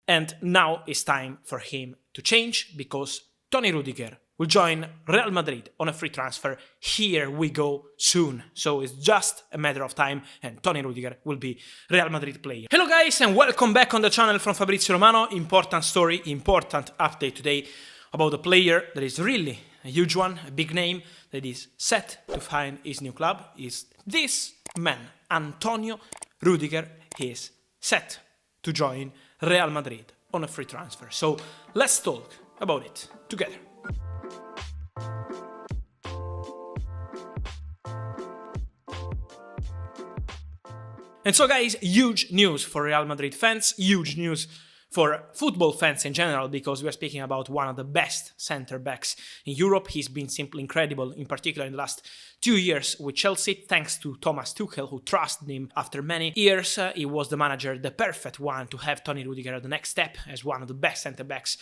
And now it's time for him to change because Tony Rüdiger will join Real Madrid on a free transfer. Here we go soon. So it's just a matter of time and Tony Rüdiger will be Real Madrid player. Hello guys and welcome back on the channel from Fabrizio Romano. Important story, important update today about a player that is really a huge one, a big name that is set to find his new club. Is this man, Antonio Rüdiger, is set to join Real Madrid on a free transfer. So let's talk about it together. And so guys, huge news for Real Madrid fans, huge news for football fans in general, because we are speaking about one of the best center-backs in Europe. He's been simply incredible, in particular in the last 2 years with Chelsea, thanks to Thomas Tuchel, who trusted him after many years. He was the manager, the perfect one to have Tony Rüdiger at the next step as one of the best center-backs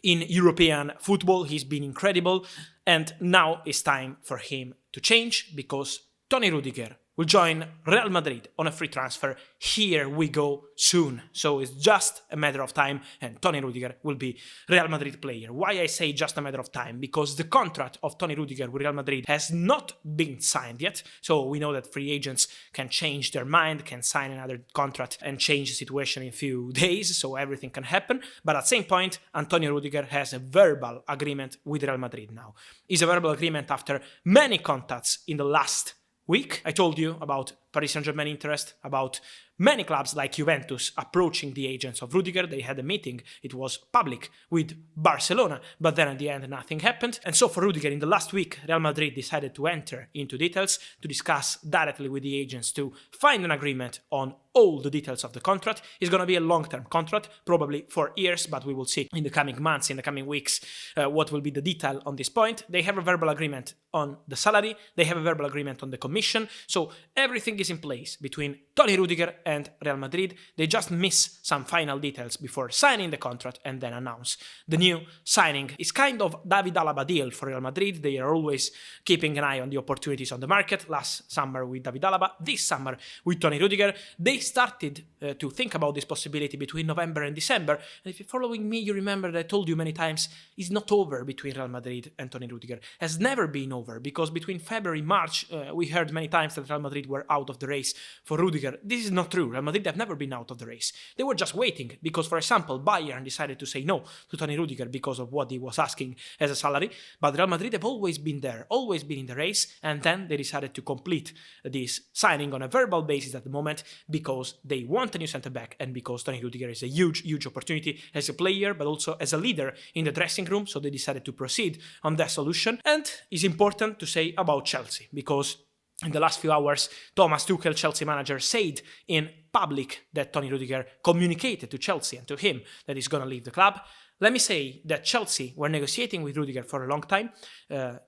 in European football. He's been incredible, and now it's time for him to change because Tony Rüdiger will join Real Madrid on a free transfer. Here we go soon. So it's just a matter of time and Tony Rüdiger will be Real Madrid player. Why I say just a matter of time? Because the contract of Tony Rüdiger with Real Madrid has not been signed yet. So we know that free agents can change their mind, can sign another contract and change the situation in a few days. So everything can happen. But at the same point, Antonio Rüdiger has a verbal agreement with Real Madrid now. It's a verbal agreement after many contacts in the last week. I told you about Paris Saint-Germain interest, about many clubs like Juventus approaching the agents of Rüdiger. They had a meeting, it was public, with Barcelona, but then at the end nothing happened. And so for Rüdiger, in the last week, Real Madrid decided to enter into details, to discuss directly with the agents, to find an agreement on all the details of the contract. It's going to be a long-term contract, probably for years, but we will see in the coming months, in the coming weeks, what will be the detail on this point. They have a verbal agreement on the salary, they have a verbal agreement on the commission, so everything is in place between Tony Rüdiger and Real Madrid. They just miss some final details before signing the contract and then announce the new signing. It's kind of David Alaba deal for Real Madrid. They are always keeping an eye on the opportunities on the market. Last summer with David Alaba, this summer with Tony Rüdiger. They started to think about this possibility between November and December. And if you're following me, you remember that I told you many times, it's not over between Real Madrid and Tony Rüdiger. Has never been over, because between February and March, we heard many times that Real Madrid were out of the race for Rüdiger. This is not true. Real Madrid have never been out of the race. They were just waiting because, for example, Bayern decided to say no to Tony Rüdiger because of what he was asking as a salary. But Real Madrid have always been there, always been in the race, and then they decided to complete this signing on a verbal basis at the moment because they want a new centre-back and because Tony Rüdiger is a huge, huge opportunity as a player, but also as a leader in the dressing room. So they decided to proceed on that solution. And it's important to say about Chelsea, because in the last few hours, Thomas Tuchel, Chelsea manager, said in public that Tony Rüdiger communicated to Chelsea and to him that he's going to leave the club. Let me say that Chelsea were negotiating with Rüdiger for a long time.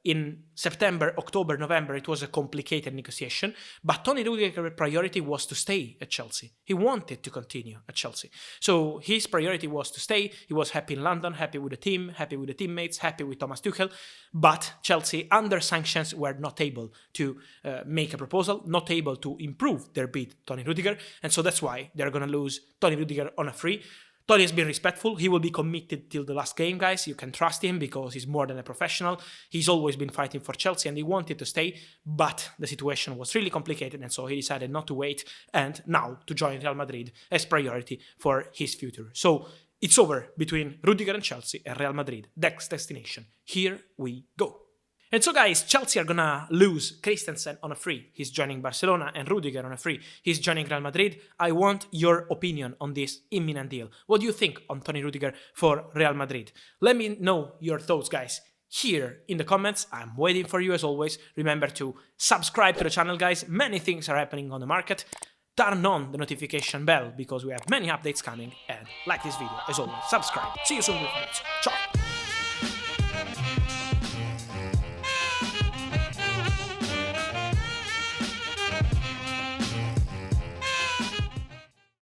In September, October, November, it was a complicated negotiation. But Tony Rüdiger's priority was to stay at Chelsea. He wanted to continue at Chelsea. So his priority was to stay. He was happy in London, happy with the team, happy with the teammates, happy with Thomas Tuchel. But Chelsea, under sanctions, were not able to make a proposal, not able to improve their bid, Tony Rüdiger. And so that's why they're going to lose Tony Rüdiger on a free. Tony has been respectful. He will be committed till the last game, guys. You can trust him because he's more than a professional. He's always been fighting for Chelsea and he wanted to stay, but the situation was really complicated and so he decided not to wait and now to join Real Madrid as priority for his future. So it's over between Rüdiger and Chelsea and Real Madrid. Next destination. Here we go. And so guys, Chelsea are gonna lose Christensen on a free. He's joining Barcelona, and Rüdiger on a free. He's joining Real Madrid. I want your opinion on this imminent deal. What do you think on Tony Rüdiger for Real Madrid? Let me know your thoughts, guys, here in the comments. I'm waiting for you as always. Remember to subscribe to the channel, guys. Many things are happening on the market. Turn on the notification bell because we have many updates coming. And like this video, as always, subscribe. See you soon with videos. Ciao!